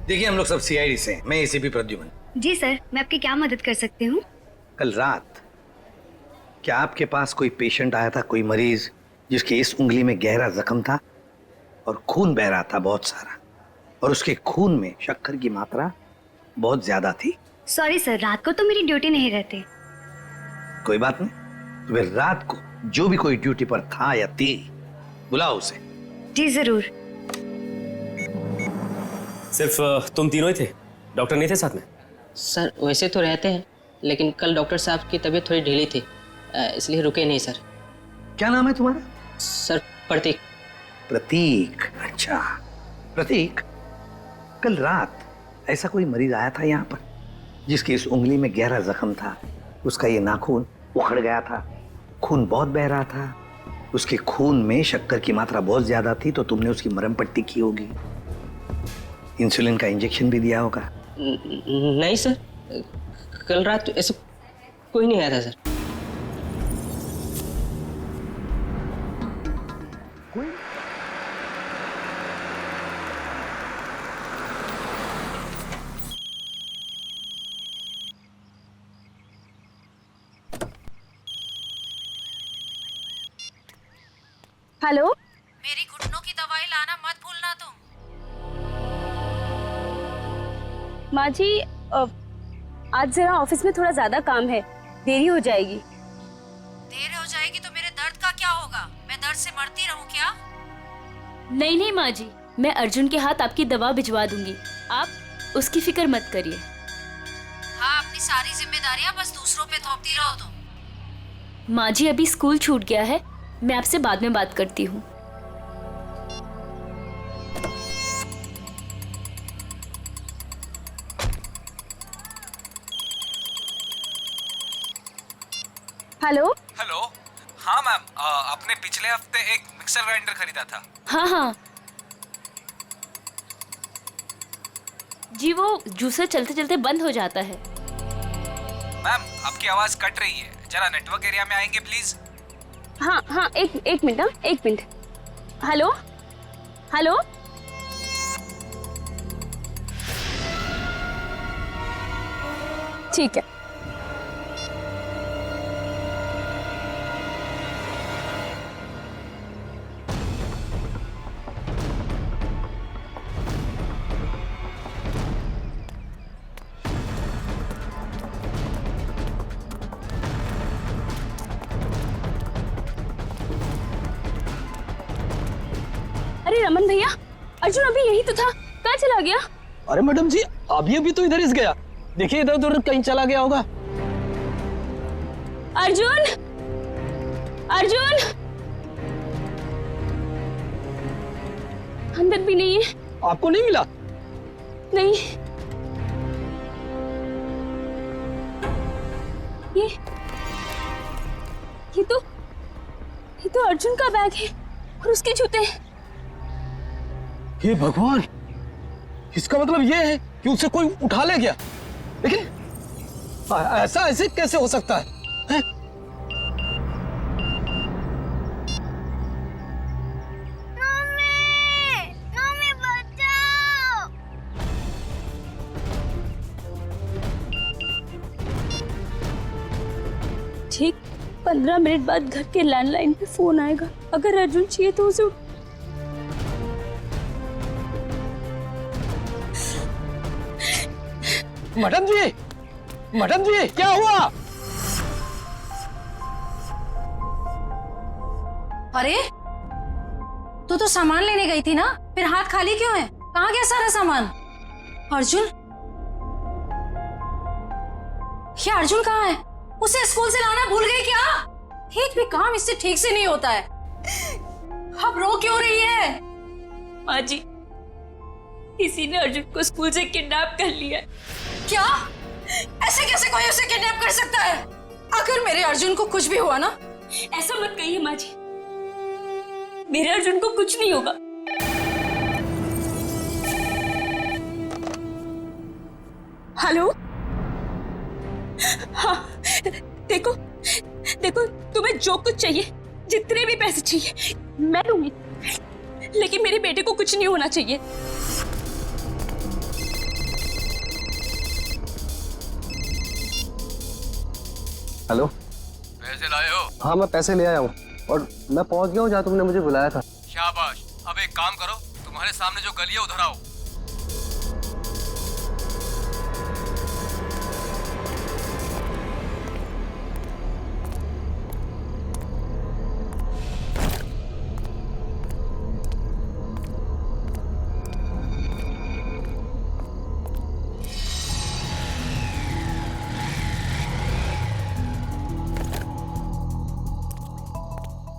देखिए हम लोग सब सीआईडी से हैं। मैं एसीपी प्रद्युमन। जी सर, मैं आपकी क्या मदद कर सकती हूँ? कल रात क्या आपके पास कोई पेशेंट आया था, कोई मरीज जिसकी इस उंगली में गहरा जख्म था और खून बह रहा था बहुत सारा, और उसके खून में शक्कर की मात्रा बहुत ज्यादा थी? सॉरी सर, रात को तो मेरी ड्यूटी नहीं रहती। कोई बात नहीं, तो फिर रात को जो भी कोई ड्यूटी पर था या थी, बुलाओ उसे। जी जरूर। सिर्फ तुम तीनों ही थे? डॉक्टर नहीं थे साथ में? सर वैसे तो रहते हैं, लेकिन कल डॉक्टर साहब की तबीयत थोड़ी ढीली थी, इसलिए रुके नहीं सर। क्या नाम है तुम्हारा? सर प्रतीक। प्रतीक, अच्छा। प्रतीक, कल रात ऐसा कोई मरीज आया था यहाँ पर जिसकी इस उंगली में गहरा जख्म था, उसका ये नाखून उखड़ गया था, खून बहुत बह रहा था, उसके खून में शक्कर की मात्रा बहुत ज्यादा थी, तो तुमने उसकी मरहम पट्टी की होगी, इंसुलिन का इंजेक्शन भी दिया होगा? नहीं सर, कल रात ऐसा कोई नहीं आया था सर। हेलो, मेरी घुटनों की दवाई लाना मत भूलना तुम। माँ जी, आज जरा ऑफिस में थोड़ा ज्यादा काम है, देरी हो जाएगी। देर हो जाएगी तो मेरे दर्द का क्या होगा? मैं दर्द से मरती रहूं क्या? नहीं नहीं माँ जी, मैं अर्जुन के हाथ आपकी दवा भिजवा दूंगी, आप उसकी फिक्र मत करिए। हाँ, अपनी सारी जिम्मेदारियां बस दूसरों पे थोपती रहो तुम। माँ जी अभी स्कूल छूट गया है, मैं आपसे बाद में बात करती हूँ। हेलो। हेलो, हाँ मैम, आपने पिछले हफ्ते एक मिक्सर ग्राइंडर खरीदा था। हाँ हाँ जी, वो जूसर चलते चलते बंद हो जाता है। मैम आपकी आवाज कट रही है, जरा नेटवर्क एरिया में आएंगे प्लीज। हाँ हाँ, एक मिनट, एक मिनट। हेलो हेलो, ठीक है। अरे रमन भैया, अर्जुन अभी यही तो था, कहाँ चला गया? अरे मैडम जी, अभी तो इधर ही गया, देखिए इधर उधर कहीं चला गया होगा। अर्जुन, अर्जुन अंदर भी नहीं है। आपको नहीं मिला? नहीं, ये तो अर्जुन का बैग है और उसके जूते। हे भगवान, इसका मतलब ये है कि उसे कोई उठा ले गया, लेकिन ऐसा ऐसे कैसे हो सकता है? हैं? मम्मी बचाओ। ठीक 15 मिनट बाद घर के लैंडलाइन पे फोन आएगा, अगर अर्जुन चाहिए तो उसे। मैडम जी क्या हुआ? अरे तो सामान लेने गई थी ना, फिर हाथ खाली क्यों है? कहाँ गया सारा सामान? अर्जुन, क्या अर्जुन कहाँ है? उसे स्कूल से लाना भूल गई क्या? एक भी काम इससे ठीक से नहीं होता है। अब रो क्यों रही है? माँ जी, किसी ने अर्जुन को स्कूल से किडनैप कर लिया। क्या? ऐसे कैसे कोई उसे किडनैप कर सकता है? अगर मेरे अर्जुन को कुछ भी हुआ ना। ऐसा मत कहिए माँ जी, मेरे अर्जुन को कुछ नहीं होगा। हेलो, हाँ देखो देखो, तुम्हें जो कुछ चाहिए, जितने भी पैसे चाहिए मैं दूंगी, लेकिन मेरे बेटे को कुछ नहीं होना चाहिए। हेलो। पैसे लाए हो? हाँ मैं पैसे ले आया हूँ और मैं पहुँच गया हूँ जहाँ तुमने मुझे बुलाया था। शाबाश। अब एक काम करो, तुम्हारे सामने जो गली है उधर आओ।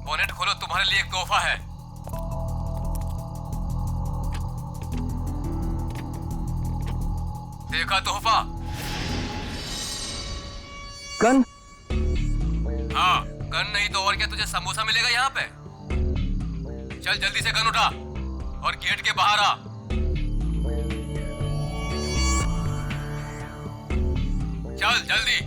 बोनेट खोलो, तुम्हारे लिए एक तोहफा है। देखा तोहफा? गन? हाँ, गन नहीं तो और क्या, तुझे समोसा मिलेगा यहाँ पे। चल जल्दी से गन उठा और गेट के बाहर आ। चल जल्दी।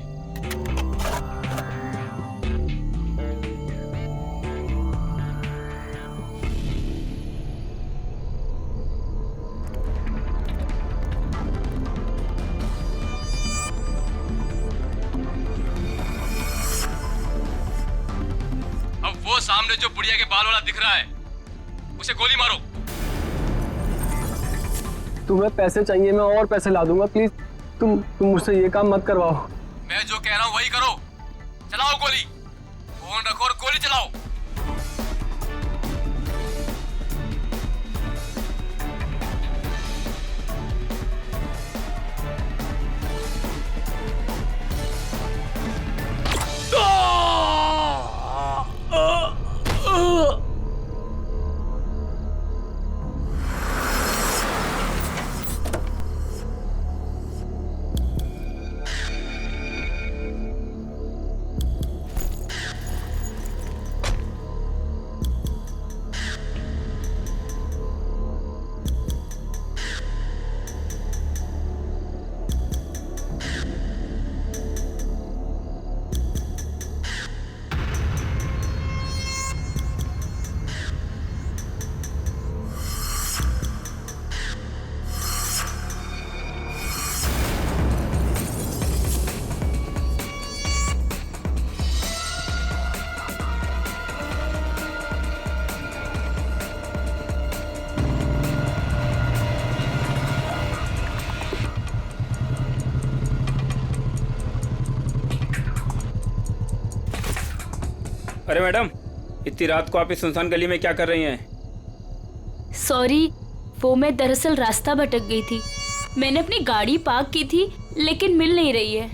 अब वो सामने जो बुढ़िया के बाल वाला दिख रहा है, उसे गोली मारो। तुम्हें पैसे चाहिए, मैं और पैसे ला दूंगा। प्लीज तुम मुझसे ये काम मत करवाओ। मैं जो कह रहा हूँ वही करो। चलाओ गोली, फोन रखो और गोली चलाओ। अरे मैडम, इतनी रात को आप इस सुनसान गली में क्या कर रही हैं? सॉरी, वो मैं दरअसल रास्ता भटक गई थी। मैंने अपनी गाड़ी पार्क की थी लेकिन मिल नहीं रही है।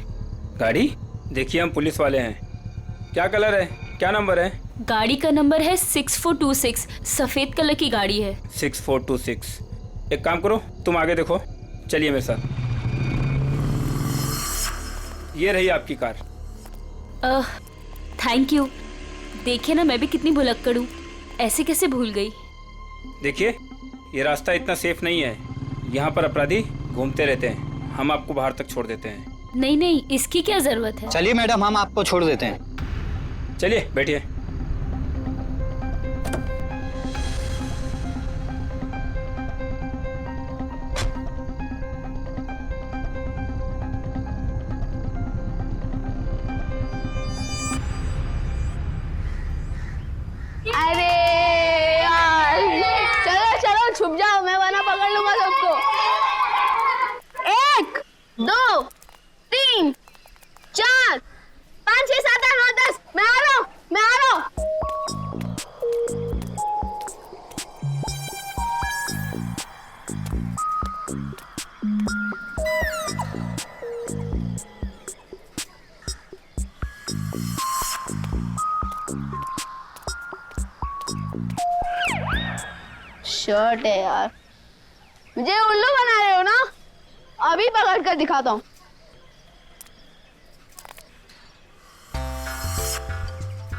गाड़ी? देखिए हम पुलिस वाले हैं। क्या कलर है, क्या नंबर है? गाड़ी का नंबर है 6426, सफेद कलर की गाड़ी है। 6426। एक काम करो, तुम आगे देखो, चलिए मेरे साथ। ये रही आपकी कार। Thank you. देखिए ना, मैं भी कितनी भुलक्कड़ हूँ, ऐसे कैसे भूल गई। देखिए, ये रास्ता इतना सेफ नहीं है, यहाँ पर अपराधी घूमते रहते हैं। हम आपको बाहर तक छोड़ देते हैं। नहीं नहीं, इसकी क्या जरूरत है। चलिए मैडम, हम आपको छोड़ देते हैं। चलिए बैठिए। अरे यार, चलो चलो छुप जाओ, मैं वरना पकड़ लूंगा सबको। 1 2 3 4 5 6 7 8 9 10। मैं आ रहा हूँ, मैं आ रहा हूँ। शर्ट है यार, मुझे उल्लू बना रहे हो ना? अभी पकड़ कर दिखाता हूँ।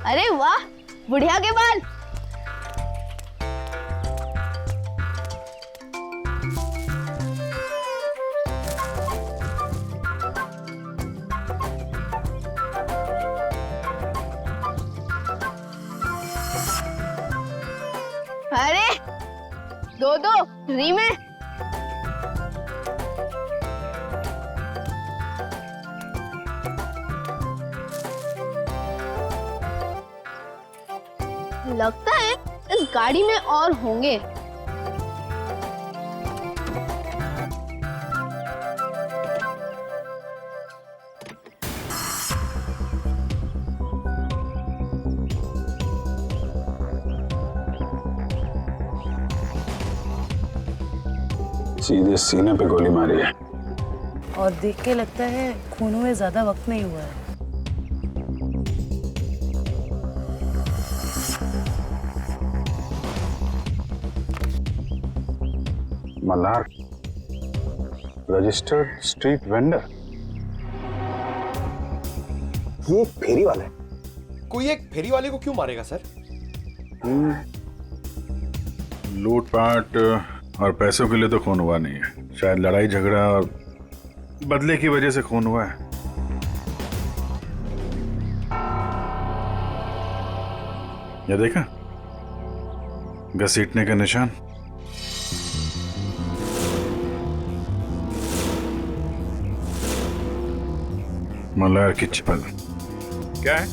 अरे वाह, बुढ़िया के बाल। अरे दो दो फ्री में। लगता है इस गाड़ी में और होंगे। सीधे सीने पे गोली मारी है। और देख के लगता है खून हुए ज्यादा वक्त नहीं हुआ है। Malhar, registered street vendor. ये एक फेरी वाला है। कोई एक फेरी वाले को क्यों मारेगा सर? लूटपाट और पैसों के लिए तो खून हुआ नहीं है, शायद लड़ाई झगड़ा और बदले की वजह से खून हुआ है। ये देखा, घसीटने का निशान। मल्हार की चप्पल। क्या है?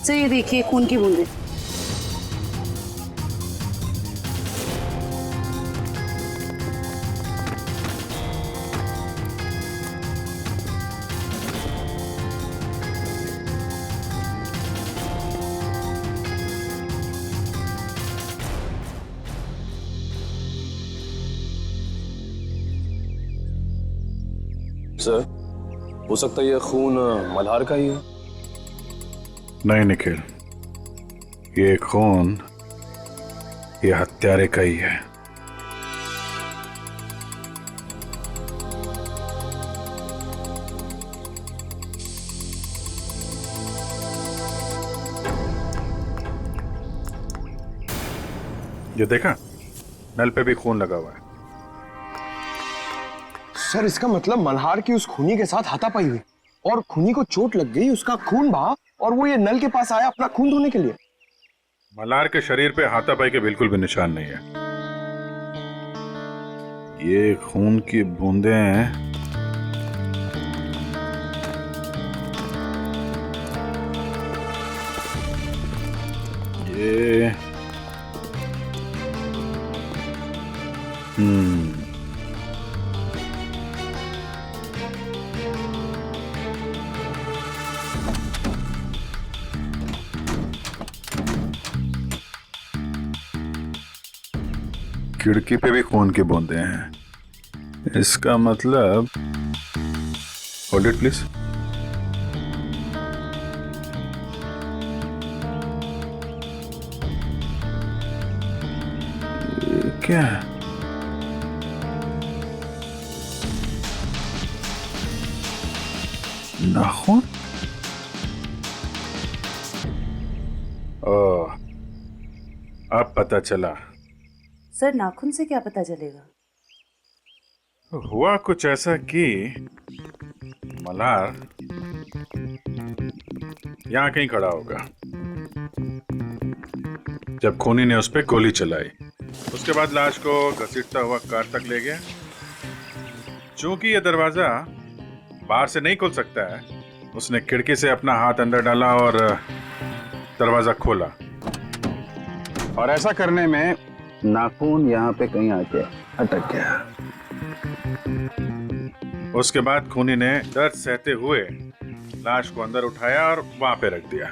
सर ये देखिए खून की बूंदें। सर, हो सकता है यह खून मल्हार का ही है। नहीं निखिल, ये खून ये हत्यारे का ही है। ये देखा, नल पे भी खून लगा हुआ है। सर इसका मतलब मल्हार की उस खूनी के साथ हाथापाई हुई और खूनी को चोट लग गई, उसका खून बहा और वो ये नल के पास आया अपना खून धोने के लिए। मल्हार के शरीर पे हाथापाई के बिल्कुल भी निशान नहीं है। ये खून की बूंदें हैं। ये खिड़की पे भी खून की बूंदें हैं। इसका मतलब, होल्ड इट प्लीज। क्या है? नाखून? ओह, अब पता चला। सर नाखून से क्या पता चलेगा? हुआ कुछ ऐसा कि मल्हार यहां कहीं खड़ा होगा जब खूनी ने उस पर गोली चलाई। उसके बाद लाश को घसीटता हुआ कार तक ले गया। चूंकि यह दरवाजा बाहर से नहीं खुल सकता है, उसने खिड़की से अपना हाथ अंदर डाला और दरवाजा खोला। और ऐसा करने में नाखून यहाँ पे कहीं आके अटक गया। उसके बाद खूनी ने दर्द सहते हुए लाश को अंदर उठाया और वहां पे रख दिया।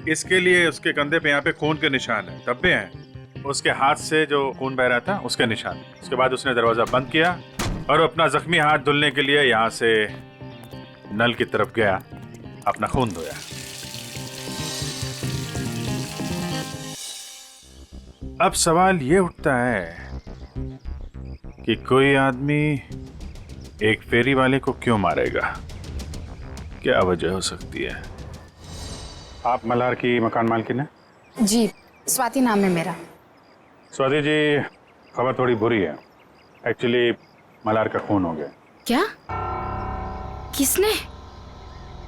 इसके लिए उसके कंधे पे यहाँ पे खून के निशान है, धब्बे हैं। उसके हाथ से जो खून बह रहा था उसके निशान। उसके बाद उसने दरवाजा बंद किया और अपना जख्मी हाथ धुलने के लिए यहाँ से नल की तरफ गया, अपना खून धोया। अब सवाल ये उठता है कि कोई आदमी एक फेरी वाले को क्यों मारेगा? क्या वजह हो सकती है? आप मल्हार की मकान मालकिन हैं? जी, स्वाति नाम है मेरा। स्वाति जी, खबर थोड़ी बुरी है। एक्चुअली मल्हार का खून हो गया। क्या? किसने?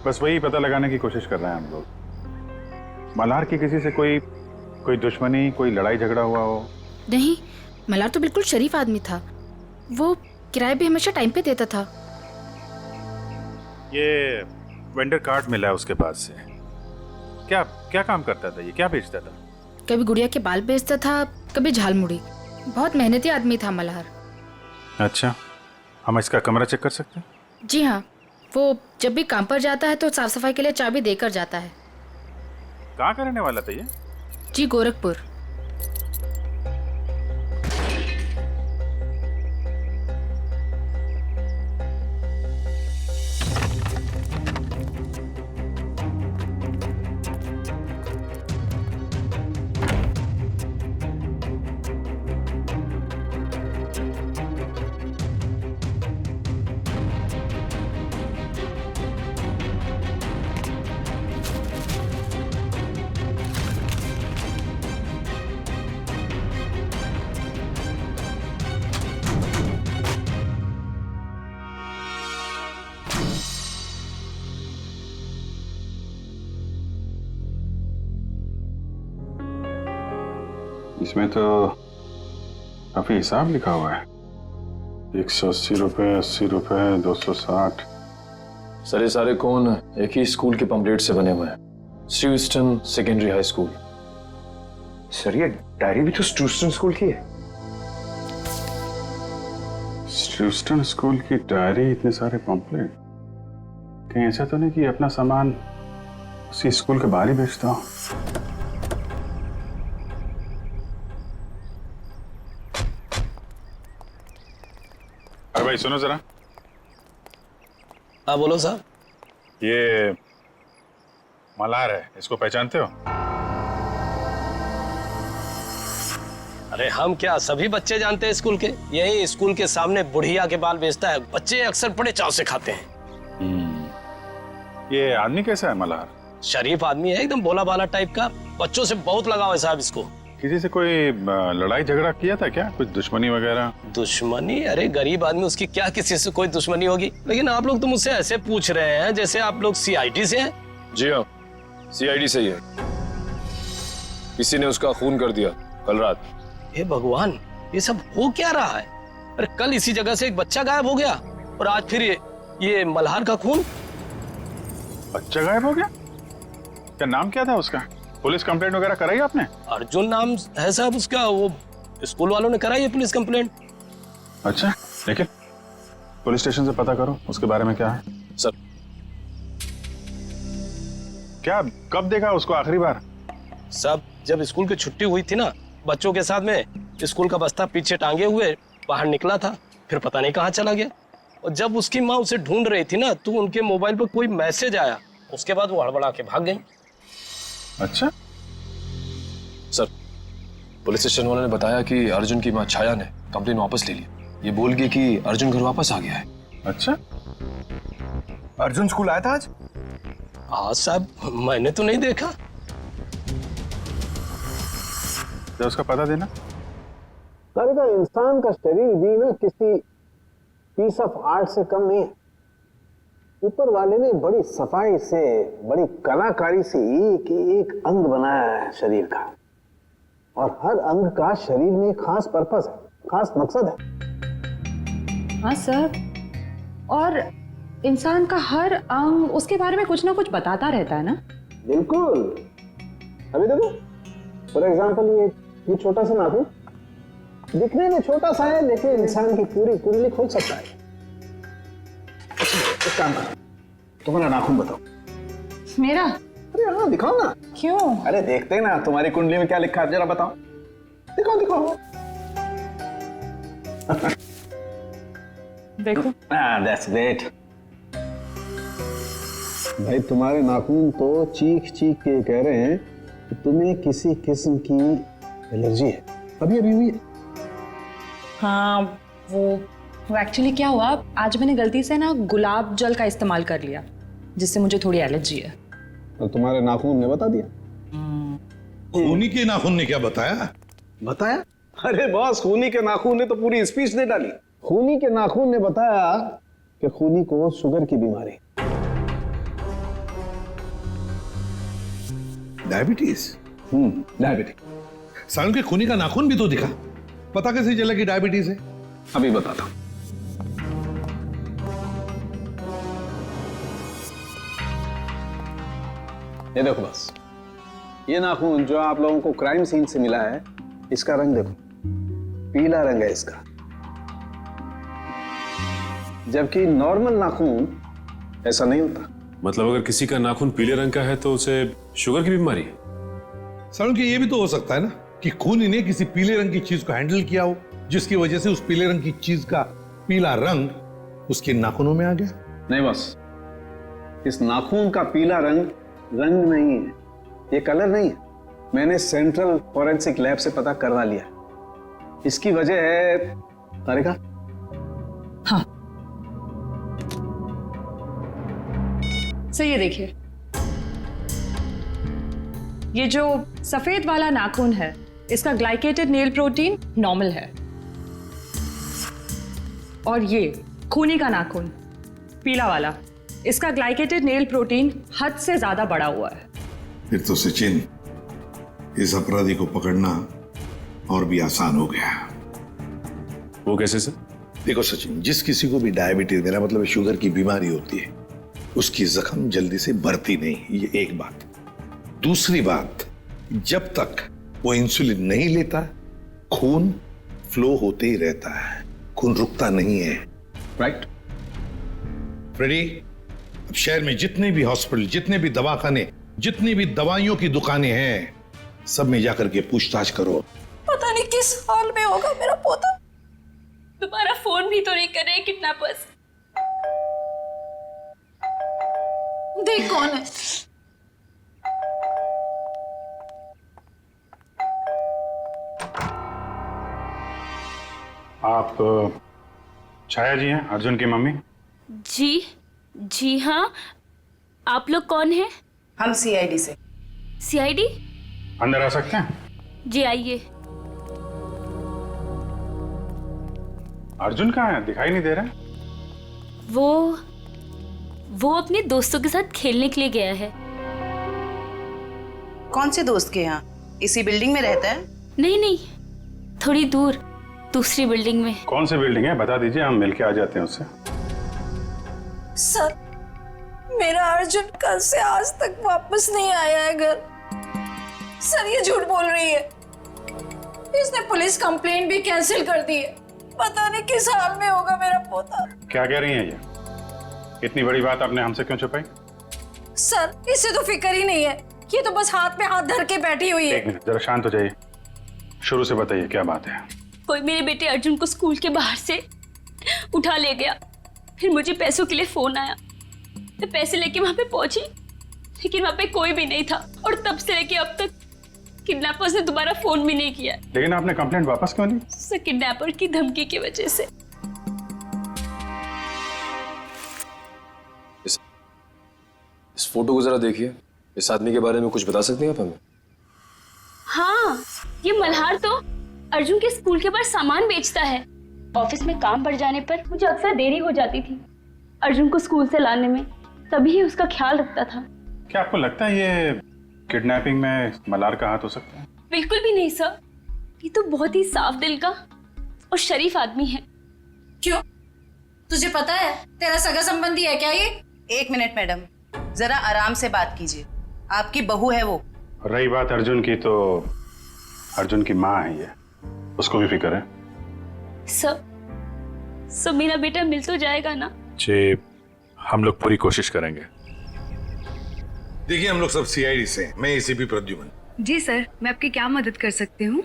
बस वही पता लगाने की कोशिश कर रहे हैं हम लोग। मल्हार की किसी से कोई दुश्मनी, कोई लड़ाई झगड़ा हुआ हो? नहीं, मल्हार तो बिल्कुल शरीफ आदमी था। वो किराए भी हमेशा टाइम पे देता था। ये वेंडर कार्ड मिला है उसके पास से। क्या क्या काम करता था ये, क्या बेचता था? कभी गुड़िया के बाल बेचता था, कभी झालमुड़ी। बहुत मेहनती आदमी था मल्हार। अच्छा, हम इसका कमरा चेक कर सकते हैं? जी हाँ, वो जब भी काम पर जाता है तो साफ सफाई के लिए चाबी देकर जाता है। कहाँ का रहने वाला था ये? जी गोरखपुर। इसमें तो काफी हिसाब लिखा हुआ है। 180 रुपए, 80 रुपए, 260। सर ये सारे कौन एक ही स्कूल के पम्पलेट से बने हुए हैं, स्टूस्टन सेकेंडरी हाई स्कूल। सर ये डायरी भी तो स्टूस्टन स्कूल की है। स्टूस्टन स्कूल की डायरी, इतने सारे पम्पलेट। कहीं ऐसा तो नहीं कि अपना सामान उसी स्कूल के बाहर ही बेचता हूँ? अरे भाई सुनो जरा। हाँ बोलो साहब। ये मल्हार है, इसको पहचानते हो? अरे हम क्या, सभी बच्चे जानते हैं स्कूल के। यही स्कूल के सामने बुढ़िया के बाल बेचता है, बच्चे अक्सर बड़े चाव से खाते हैं। ये आदमी कैसा है मल्हार? शरीफ आदमी है, एकदम भोला भाला टाइप का। बच्चों से बहुत लगाव है साहब इसको। किसी से कोई लड़ाई झगड़ा किया था क्या, कुछ दुश्मनी वगैरह? दुश्मनी? अरे गरीब आदमी, उसकी क्या किसी से कोई दुश्मनी होगी। लेकिन आप लोग तो मुझसे ऐसे पूछ रहे हैं जैसे आप लोग सीआईडी से हैं। जी हाँ, सीआईडी से ही है। किसी ने उसका खून कर दिया कल रात। हे भगवान, ये सब हो क्या रहा है? अरे कल इसी जगह से एक बच्चा गायब हो गया और आज फिर ये मल्हार का खून। बच्चा गायब हो गया? क्या नाम क्या था उसका? पुलिस कंप्लेंट वगैरह कराई आपने? अर्जुन नाम है साहब उसका। वो स्कूल वालों ने कराई है पुलिस कंप्लेंट। अच्छा, लेकिन पुलिस स्टेशन से पता करो उसके बारे में क्या है। सर क्या, कब देखा उसको आखिरी बार? सब जब स्कूल की छुट्टी हुई थी ना, बच्चों के साथ में स्कूल का बस्ता पीछे टांगे हुए बाहर निकला था, फिर पता नहीं कहाँ चला गया। और जब उसकी माँ उसे ढूंढ रही थी ना, तो उनके मोबाइल पर कोई मैसेज आया, उसके बाद वो हड़बड़ा के भाग गई। अच्छा सर, पुलिस स्टेशन वालों ने बताया कि अर्जुन की मां छाया ने कंप्लेन वापस ले ली। ये बोल गई कि अर्जुन घर वापस आ गया है। अच्छा, अर्जुन स्कूल आया था आज? हाँ साहब, मैंने तो नहीं देखा। तो उसका पता देना। सारे का इंसान का शरीर भी ना किसी पीस ऑफ आर्ट से कम नहीं है। ऊपर वाले ने बड़ी सफाई से, बड़ी कलाकारी से एक अंग बनाया है शरीर का, और हर अंग का शरीर में खास पर्पस है, खास मकसद है। हाँ सर, और इंसान का हर अंग उसके बारे में कुछ ना कुछ बताता रहता है ना। बिल्कुल। अभी देखो, फॉर एग्जाम्पल ये छोटा सा नाखून दिखने में छोटा सा है, लेकिन इंसान की पूरी कुंडली खोल सकता है। एक काम करो, तुम्हारा नाखून बताओ। मेरा? अरे हाँ, दिखाओ ना। क्यों? अरे देखते हैं ना तुम्हारी कुंडली में क्या लिखा है, जरा बताओ। दिखाओ दिखाओ। देखो। That's great. भाई तुम्हारे नाखून तो चीख चीख के कह रहे हैं कि तुम्हें किसी किस्म की एलर्जी है, अभी अभी हुई है। हाँ, वो एक्चुअली क्या हुआ, आज मैंने गलती से ना गुलाब जल का इस्तेमाल कर लिया, जिससे मुझे थोड़ी एलर्जी है। तो तुम्हारे नाखून ने बता दिया? खूनी के नाखून ने क्या बताया? बताया? अरे बॉस, खूनी के नाखून ने तो पूरी स्पीच दे डाली। खूनी के नाखून ने बताया कि खूनी को शुगर की बीमारी, डायबिटीज। डायबिटीज। सालन के खूनी का नाखून भी तो दिखा, पता कैसे चला कि डायबिटीज है? अभी बताता हूं। ये देखो बस, ये नाखून जो आप लोगों को क्राइम सीन से मिला है, इसका रंग देखो, पीला रंग है इसका। जबकि नॉर्मल नाखून ऐसा नहीं होता। मतलब अगर किसी का नाखून पीले रंग का है तो उसे शुगर की बीमारी है? सर कि ये भी तो हो सकता है ना कि खूनी ने किसी पीले रंग की चीज को हैंडल किया हो, जिसकी वजह से उस पीले रंग की चीज का पीला रंग उसके नाखूनों में आ गया। नहीं बस, इस नाखून का पीला रंग नहीं है, ये कलर नहीं है। मैंने सेंट्रल फॉरेंसिक लैब से पता करवा लिया। इसकी वजह है तारिका। हाँ सर, ये देखिए, ये जो सफेद वाला नाखून है, इसका ग्लाइकेटेड नेल प्रोटीन नॉर्मल है, और ये खूनी का नाखून पीला वाला, इसका ग्लाइकेटेड नेल प्रोटीन हद से ज्यादा बढ़ा हुआ है। फिर तो सचिन, इस अपराधी को पकड़ना और भी आसान हो गया। वो कैसे सर? देखो सचिन, जिस किसी को भी डायबिटीज, मेरा मतलब शुगर की बीमारी होती है, उसकी जख्म जल्दी से बढ़ती नहीं, ये एक बात। दूसरी बात, जब तक वो इंसुलिन नहीं लेता, खून फ्लो होते ही रहता है, खून रुकता नहीं है। राइट फ्रेडी, अब शहर में जितने भी हॉस्पिटल, जितने भी दवाखाने, जितनी भी दवाइयों की दुकानें हैं, सब में जाकर के पूछताछ करो। पता नहीं किस हाल में होगा मेरा पोता। दोबारा फोन भी तो नहीं कर रहे किडनैपर्स। देख कौन है। आप छाया जी हैं, अर्जुन की मम्मी? जी हाँ। आप लोग कौन हैं? हम सीआईडी से। सीआईडी? अंदर आ सकते हैं? जी आइए। अर्जुन कहाँ है? दिखाई नहीं दे रहा। वो अपने दोस्तों के साथ खेलने के लिए गया है। कौन से दोस्त के यहाँ? इसी बिल्डिंग में रहता है? नहीं, थोड़ी दूर, दूसरी बिल्डिंग में। कौन सी बिल्डिंग है बता दीजिए, हम मिलके आ जाते हैं उससे। सर, मेरा अर्जुन कल से आज तक वापस नहीं आया है घर। सर, ये झूठ बोल रही है। इसने पुलिस कंप्लेंट भी कैंसिल कर दी है। पता नहीं किस हाल में होगा मेरा पोता। क्या कह रही हैं ये? इतनी बड़ी बात आपने हमसे क्यों छुपाई? सर, इससे तो फिक्र ही नहीं है। ये तो बस हाथ पे हाथ धर के बैठी हुई है। एक मिनट, जरा शांत हो जाइए। शुरू से बताइए क्या बात है। कोई मेरे बेटे अर्जुन को स्कूल के बाहर से उठा ले गया। फिर मुझे पैसों के लिए फोन आया, तो पैसे लेके वहां पे पहुंची, लेकिन वहां पे कोई भी नहीं था। और तब से लेके अब तक किडनैपर्स ने दोबारा फोन भी नहीं किया। लेकिन आपने कंप्लेंट वापस क्यों ली? सर, किडनैपर की धमकी की वजह से। इस फोटो को जरा देखिए। इस आदमी के बारे में कुछ बता सकते हैं आप हमें? हाँ, ये मल्हार तो अर्जुन के स्कूल के बाहर सामान बेचता है। ऑफिस में काम बढ़ जाने पर मुझे अक्सर देरी हो जाती थी अर्जुन को स्कूल से लाने में, तभी उसका ख्याल रखता था। क्या आपको लगता है ये किडनैपिंग में मल्हार का हाथ हो सकता है? बिल्कुल भी नहीं सर, ये तो बहुत ही साफ दिल का और शरीफ आदमी है। क्यों? तुझे पता है तेरा सगा संबंधी है क्या ये? एक मिनट मैडम, जरा आराम से बात कीजिए। आपकी बहू है वो। रही बात अर्जुन की, तो अर्जुन की माँ है ये, उसको भी फिक्र है। सर मेरा बेटा मिल तो जाएगा ना? जी, हम लोग पूरी कोशिश करेंगे। देखिए, हम लोग सब सीआईडी से हैं। मैं एसीपी प्रद्युमन। जी सर, मैं आपकी क्या मदद कर सकती हूँ?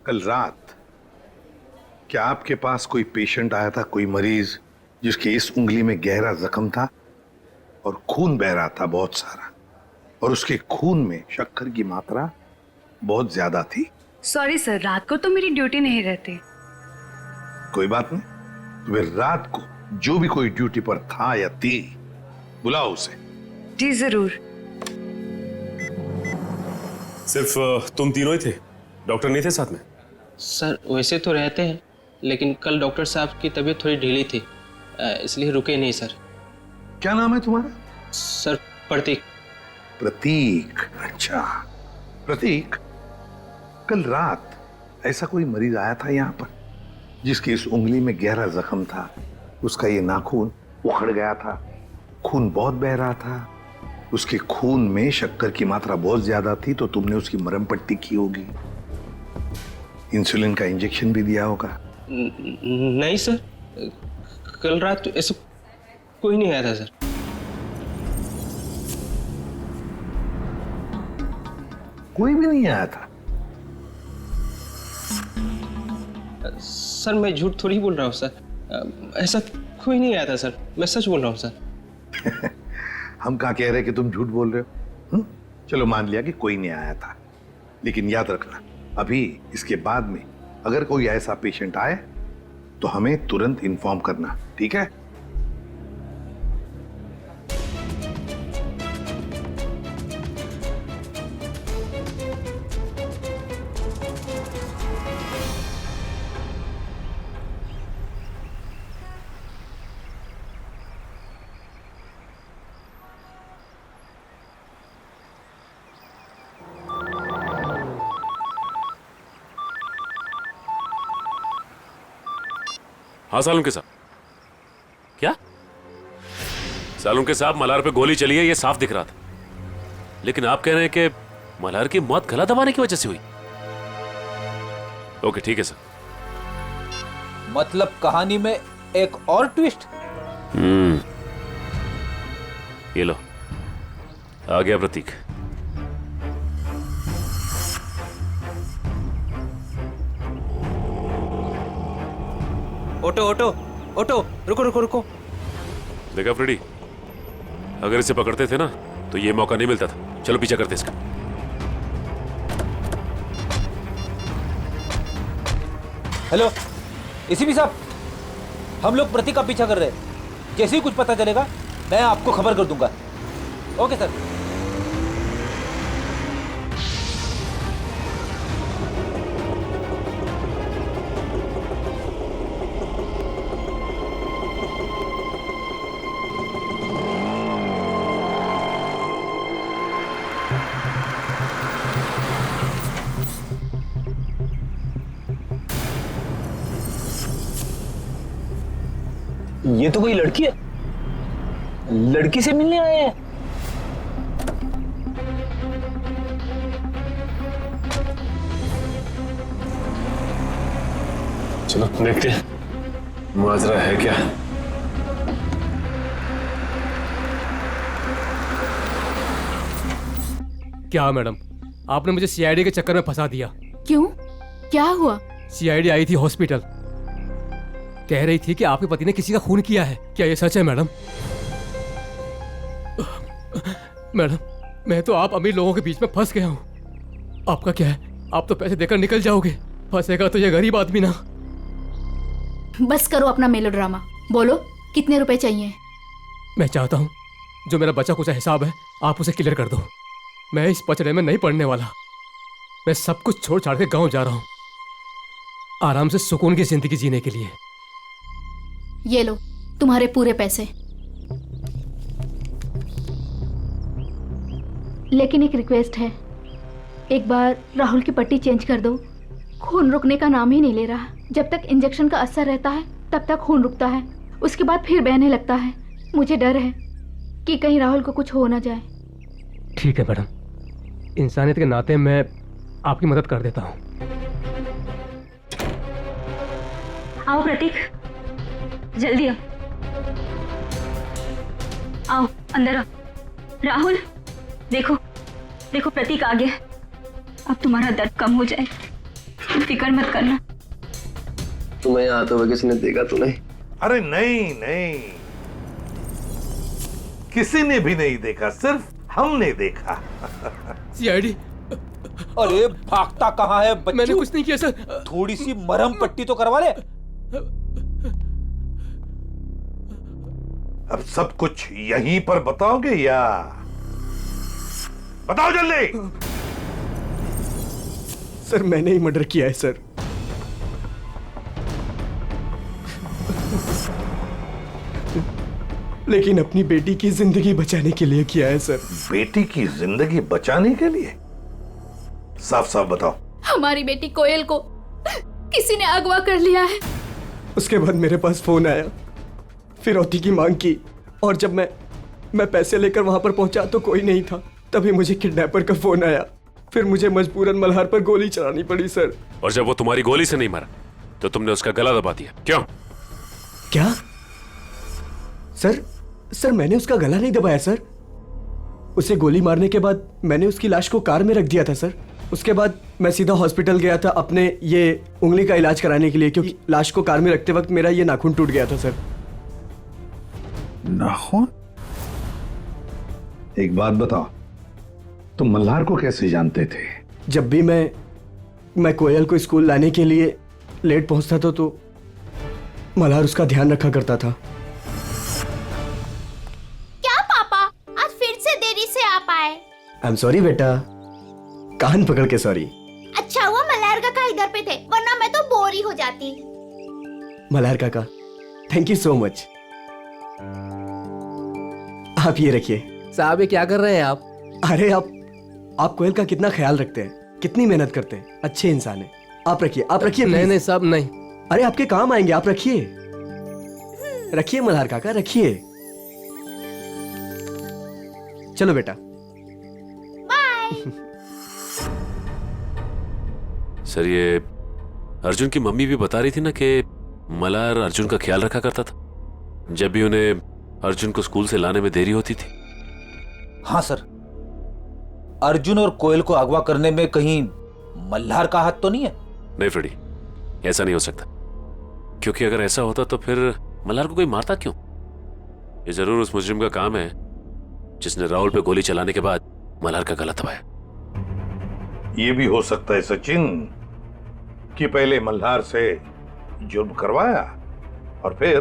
कल रात क्या आपके पास कोई पेशेंट आया था, कोई मरीज जिसकी इस उंगली में गहरा जख्म था और खून बह रहा था बहुत सारा, और उसके खून में शक्कर की मात्रा बहुत ज्यादा थी? सॉरी सर, रात को तो मेरी ड्यूटी नहीं रहती। कोई बात नहीं, तो फिर रात को जो भी कोई ड्यूटी पर था या थी, बुलाओ उसे। जी जरूर। सिर्फ तुम तीनों ही थे? डॉक्टर नहीं थे साथ में? सर, वैसे तो रहते हैं, लेकिन कल डॉक्टर साहब की तबीयत थोड़ी ढीली थी, इसलिए रुके नहीं सर। क्या नाम है तुम्हारा? सर, प्रतीक। प्रतीक? अच्छा प्रतीक, कल रात ऐसा कोई मरीज आया था यहाँ पर जिसकी इस उंगली में गहरा जख्म था, उसका ये नाखून उखड़ गया था, खून बहुत बह रहा था, उसके खून में शक्कर की मात्रा बहुत ज्यादा थी तो तुमने उसकी मरहम पट्टी की होगी, इंसुलिन का इंजेक्शन भी दिया होगा। नहीं सर, कल रात तो ऐसा कोई नहीं आया था सर। कोई भी नहीं आया था? सर मैं झूठ थोड़ी बोल रहा हूँ सर, ऐसा कोई नहीं आया था सर, मैं सच बोल रहा हूँ सर। हम कहाँ कह रहे कि तुम झूठ बोल रहे हो? चलो मान लिया कि कोई नहीं आया था, लेकिन याद रखना अभी इसके बाद में अगर कोई ऐसा पेशेंट आए तो हमें तुरंत इन्फॉर्म करना, ठीक है? हाँ सालुंके साहब। क्या? सालुंके साहब, मल्हार पे गोली चली है, ये साफ दिख रहा था, लेकिन आप कह रहे हैं कि मल्हार की मौत गला दबाने की वजह से हुई। ओके ठीक है सर। मतलब कहानी में एक और ट्विस्ट। ये लो, आ गया प्रतीक। ऑटो ऑटो ऑटो, रुको रुको रुको। देखा फ्रेडी, अगर इसे पकड़ते थे ना तो ये मौका नहीं मिलता था। चलो पीछा करते इसका। हेलो एसीपी साहब, हम लोग प्रतीक का पीछा कर रहे हैं। जैसे ही कुछ पता चलेगा मैं आपको खबर कर दूंगा। Okay sir. ये तो कोई लड़की है, लड़की से मिलने आए हैं। चलो देखते हैं माजरा है क्या। क्या मैडम, आपने मुझे सीआईडी के चक्कर में फंसा दिया। क्यों, क्या हुआ? सीआईडी आई थी हॉस्पिटल, कह रही थी कि आपके पति ने किसी का खून किया है। क्या ये सच है मैडम? मैडम, मैं तो आप अमीर लोगों के बीच में फंस गया हूँ। आपका क्या है, आप तो पैसे देकर निकल जाओगे, फंसेगा तो ये गरीब आदमी ना। बस करो अपना मेलोड्रामा, बोलो कितने रुपए चाहिए? मैं चाहता हूँ जो मेरा बचा कुछ हिसाब है आप उसे क्लियर कर दो। मैं इस पचड़े में नहीं पड़ने वाला। मैं सब कुछ छोड़ छाड़ के गाँव जा रहा हूँ, आराम से सुकून की जिंदगी जीने के लिए। ये लो तुम्हारे पूरे पैसे। लेकिन एक रिक्वेस्ट है, एक बार राहुल की पट्टी चेंज कर दो। खून रुकने का नाम ही नहीं ले रहा। जब तक इंजेक्शन का असर रहता है तब तक खून रुकता है, उसके बाद फिर बहने लगता है। मुझे डर है कि कहीं राहुल को कुछ हो ना जाए। ठीक है मैडम, इंसानियत के नाते मैं आपकी मदद कर देता हूँ। आओ प्रतीक, जल्दी आओ, आओ अंदर आओ। राहुल देखो देखो, प्रतीक आ गया। अब तुम्हारा दर्द कम हो जाए, फिक्र मत करना। तुम्हें यहाँ आते हुए किसी ने देखा तो नहीं? अरे नहीं नहीं, किसी ने भी नहीं देखा, सिर्फ हमने देखा। सीआईडी। अरे भागता कहाँ है बच्चू? मैंने कुछ नहीं किया सर। थोड़ी सी मरहम पट्टी तो करवा ले। अब सब कुछ यहीं पर बताओगे या बताओ जल्दी। सर मैंने ही मर्डर किया है सर। लेकिन अपनी बेटी की जिंदगी बचाने के लिए किया है सर। बेटी की जिंदगी बचाने के लिए? साफ साफ बताओ। हमारी बेटी कोयल को किसी ने अगवा कर लिया है। उसके बाद मेरे पास फोन आया, फिरौती की मांग की, और जब मैं मैं पैसे लेकर वहां पर पहुंचा तो कोई नहीं था। तभी मुझे किडनैपर का फोन आया, फिर मुझे मजबूरन मल्हार पर गोली चलानी पड़ी सर। और जब वो तुम्हारी गोली से नहीं मरा तो तुमने उसका गला दबा दिया, क्यों? क्या सर मैंने उसका गला नहीं दबाया सर। उसे गोली मारने के बाद मैंने उसकी लाश को कार में रख दिया था सर। उसके बाद मैं सीधा हॉस्पिटल गया था अपने ये उंगली का इलाज कराने के लिए, क्योंकि लाश को कार में रखते वक्त मेरा ये नाखून टूट गया था सर। नाखून? एक बात बताओ, तुम मल्हार को कैसे जानते थे? जब भी मैं कोयल को स्कूल लाने के लिए लेट पहुंचता था तो मल्हार उसका ध्यान रखा करता था। क्या पापा, आज फिर से देरी से आ पाए? आई एम सॉरी बेटा, कान पकड़ के सॉरी। अच्छा हुआ मल्हार काका इधर पे थे, वरना मैं तो बोर ही हो जाती। मल्हार काका, थैंक यू सो मच। आप ये रखिए। साहब ये क्या कर रहे हैं आप? अरे आप कोयल का कितना ख्याल रखते हैं, कितनी मेहनत करते हैं, अच्छे इंसान हैं। आप रखिए नहीं साहब नहीं। अरे आपके काम आएंगे, आप रखिए मल्हार काका, रखिए। चलो बेटा, सर ये अर्जुन की मम्मी भी बता रही थी ना कि मल्हार अर्जुन का ख्याल रखा करता था जब भी उन्हें अर्जुन को स्कूल से लाने में देरी होती थी। हाँ सर, अर्जुन और कोयल को अगवा करने में कहीं मल्हार का हाथ तो नहीं है? नहीं फ्रेडी, ऐसा नहीं हो सकता, क्योंकि अगर ऐसा होता तो फिर मल्हार को कोई मारता क्यों? ये जरूर उस मुजरिम का काम है जिसने राहुल पे गोली चलाने के बाद मल्हार का गला दबाया। ये भी हो सकता है सचिन कि पहले मल्हार से जुर्म करवाया और फिर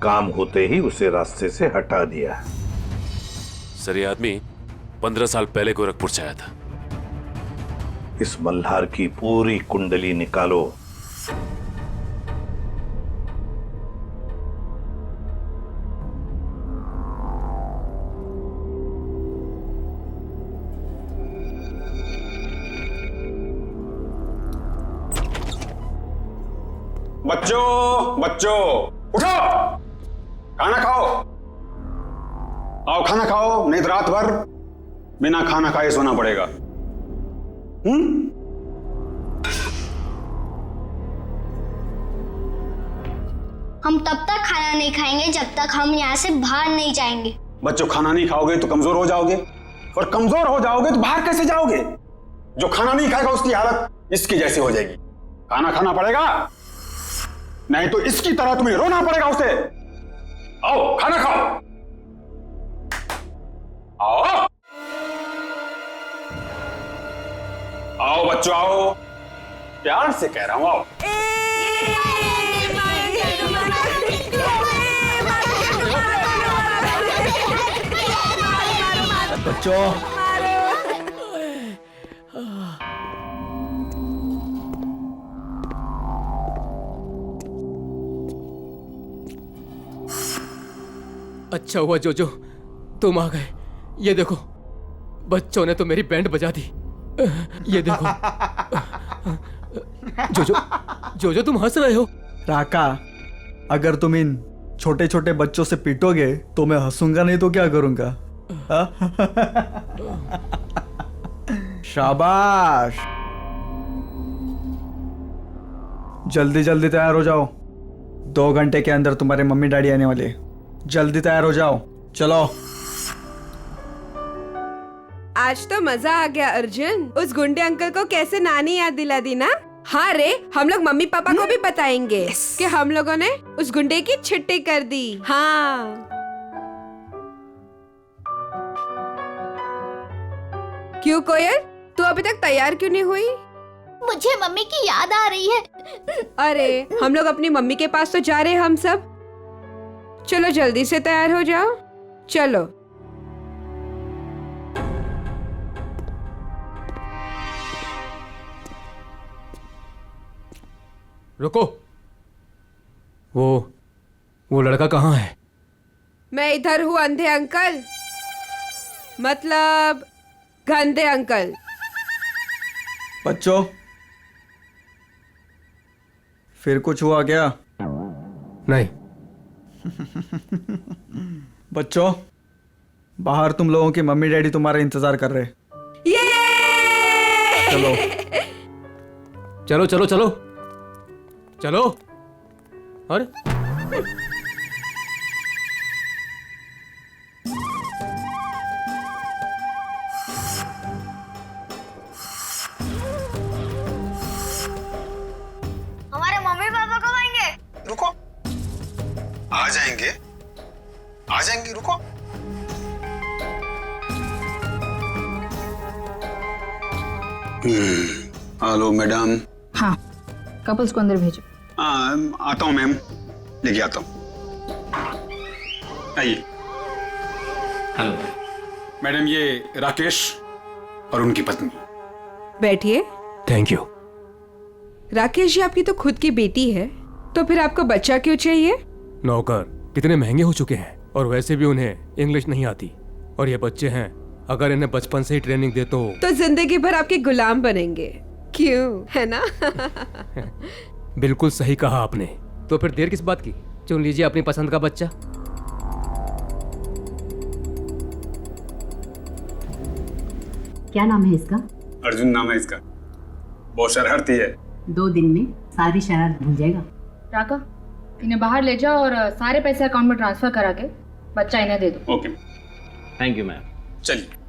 काम होते ही उसे रास्ते से हटा दिया। सर ये आदमी 15 साल पहले गोरखपुर से आया था। इस मल्हार की पूरी कुंडली निकालो। बच्चों उठो, खाना खाओ। आओ खाना खाओ, नहीं तो रात भर बिना खाना खाए सोना पड़ेगा। हम तब तक खाना नहीं खाएंगे जब तक हम यहाँ से बाहर नहीं जाएंगे। बच्चों खाना नहीं खाओगे तो कमजोर हो जाओगे, और कमजोर हो जाओगे तो बाहर कैसे जाओगे? जो खाना नहीं खाएगा उसकी हालत इसकी जैसी हो जाएगी। खाना खाना पड़ेगा, नहीं तो इसकी तरह तुम्हें रोना पड़ेगा उसे। आओ खाना खाओ, आओ आओ बच्चों आओ, प्यार से कह रहा हूं आओ। बच्चों अच्छा हुआ जोजो तुम आ गए। ये देखो बच्चों ने तो मेरी बैंड बजा दी। ये देखो जोजो तुम हंस रहे हो। राका, अगर तुम इन छोटे छोटे बच्चों से पीटोगे तो मैं हंसूंगा, नहीं तो क्या करूंगा? शाबाश, जल्दी जल्दी तैयार हो जाओ, 2 घंटे के अंदर तुम्हारे मम्मी डैडी आने वाले। जल्दी तैयार हो जाओ, चलो। आज तो मजा आ गया अर्जुन। उस गुंडे अंकल को कैसे नानी याद दिला दी ना। हाँ रे, हम लोग मम्मी पापा को भी बताएंगे कि हम लोगों ने उस गुंडे की छिट्टी कर दी। हाँ क्यों कोयल, तू अभी तक तैयार क्यों नहीं हुई? मुझे मम्मी की याद आ रही है। अरे हम लोग अपनी मम्मी के पास तो जा रहे हैं हम सब। चलो जल्दी से तैयार हो जाओ, चलो। रुको, वो लड़का कहाँ है? मैं इधर हूँ अंधे अंकल, मतलब गंदे अंकल। बच्चों फिर कुछ हुआ क्या? नहीं। बच्चों बाहर तुम लोगों के मम्मी डैडी तुम्हारा इंतजार कर रहे। चलो चलो चलो चलो चलो। अरे हमारे मम्मी पापा कब आएंगे? रुको, आ जाएंगे, आ जाएंगे, रुको। Hello madam. हाँ, कपल्स को अंदर भेजो। आता हूँ मैम, लेके आता हूँ। आइए। हेलो मैडम, ये राकेश और उनकी पत्नी। बैठिए। Thank you. राकेश जी, आपकी तो खुद की बेटी है, तो फिर आपको बच्चा क्यों चाहिए? नौकर कितने महंगे हो चुके हैं और वैसे भी उन्हें इंग्लिश नहीं आती, और ये बच्चे हैं, अगर इन्हें बचपन से ही ट्रेनिंग दे तो जिंदगी भर आपके गुलाम बनेंगे, क्यों, है ना? बिल्कुल सही कहा आपने। तो फिर देर किस बात की, चुन लीजिए अपनी पसंद का बच्चा। क्या नाम है इसका? अर्जुन नाम है इसका। बहुत शरारती है। 2 दिन में सारी शरारत भूल जाएगा। राका, इन्हें बाहर ले जाओ और सारे पैसे अकाउंट में ट्रांसफर करा के बच्चा इन्हें दे दो। Okay, thank you ma'am. चलिए।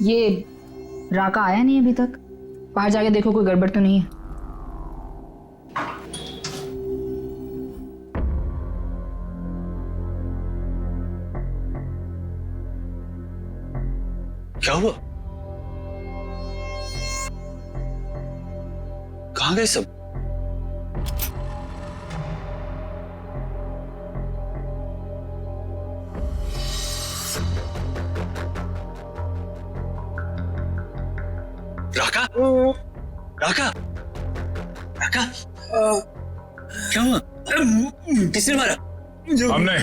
ये राका आया नहीं अभी तक, बाहर जाके देखो कोई गड़बड़ तो नहीं है। क्या हुआ? कहाँ गए सब? राका? राका? राका? क्या हुआ? किसने मारा? हमने।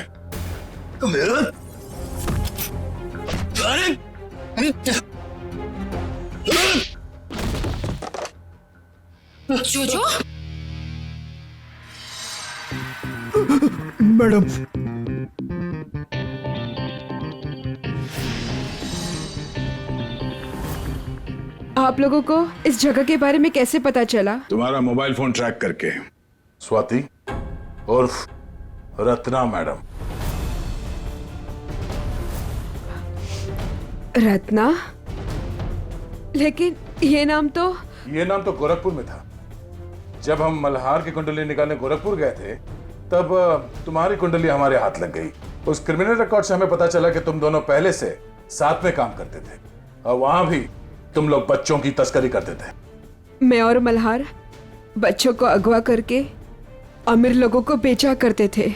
जोजो? मैडम, आप लोगों को इस जगह के बारे में कैसे पता चला? तुम्हारा मोबाइल फोन ट्रैक करके। स्वाति उर्फ रत्ना मैडम। रत्ना? लेकिन ये नाम तो गोरखपुर में था। जब हम मल्हार की कुंडली निकालने गोरखपुर गए थे, तब तुम्हारी कुंडली हमारे हाथ लग गई। उस क्रिमिनल रिकॉर्ड से हमें पता चला कि तुम दोनों पहले से साथ में काम करते थे और वहां भी तुम लोग बच्चों की तस्करी करते थे। मैं और मल्हार बच्चों को अगवा करके अमीर लोगों को बेचा करते थे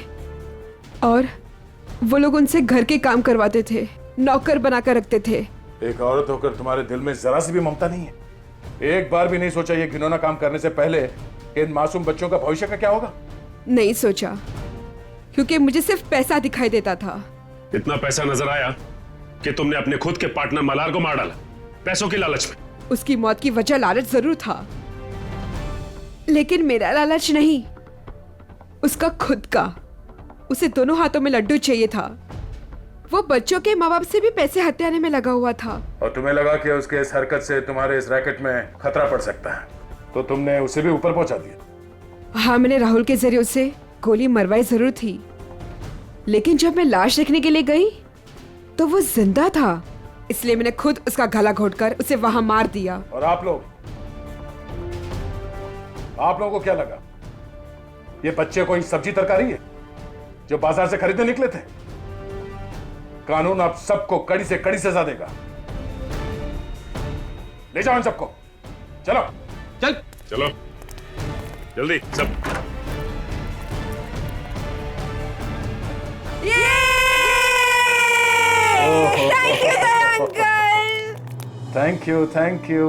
और वो लोग उनसे घर के काम करवाते थे, नौकर बनाकर रखते थे। एक औरत होकर तुम्हारे दिल में जरा सी भी ममता नहीं है? एक बार भी नहीं सोचा ये घिनौना काम करने से पहले कि इन मासूम बच्चों का भविष्य का क्या होगा? नहीं सोचा, क्योंकि मुझे सिर्फ पैसा दिखाई देता था। इतना पैसा नजर आया कि तुमने अपने खुद के पार्टनर मल्हार को मार डाला, पैसों की लालच में। उसकी मौत की वजह लालच जरूर था, लेकिन मेरा लालच नहीं, उसका खुद का। उसे दोनों हाथों में लड्डू चाहिए था। वो बच्चों के माँ बाप से भी पैसे हथियाने में लगा हुआ था। और तुम्हें लगा कि उसके इस हरकत से तुम्हारे इस रैकेट में खतरा पड़ सकता है, तो तुमने उसे भी ऊपर पहुंचा दिया। हाँ, मैंने राहुल के जरिए उसे गोली मरवाई जरूर थी, लेकिन जब मैं लाश देखने के लिए गई तो वो जिंदा था, इसलिए मैंने खुद उसका गला घोटकर उसे वहां मार दिया। और आप लोगों को क्या लगा ये बच्चे कोई सब्जी तरकारी है जो बाजार से खरीदने निकले थे? कानून आप सबको कड़ी से कड़ी सजा देगा। ले जाओ इन सबको। चलो चलो जल्दी सब। Thank you thank you.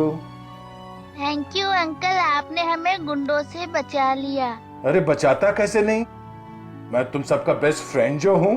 Thank you uncle, आपने हमें गुंडों से बचा लिया। अरे बचाता कैसे नहीं, मैं तुम सबका बेस्ट फ्रेंड जो हूँ।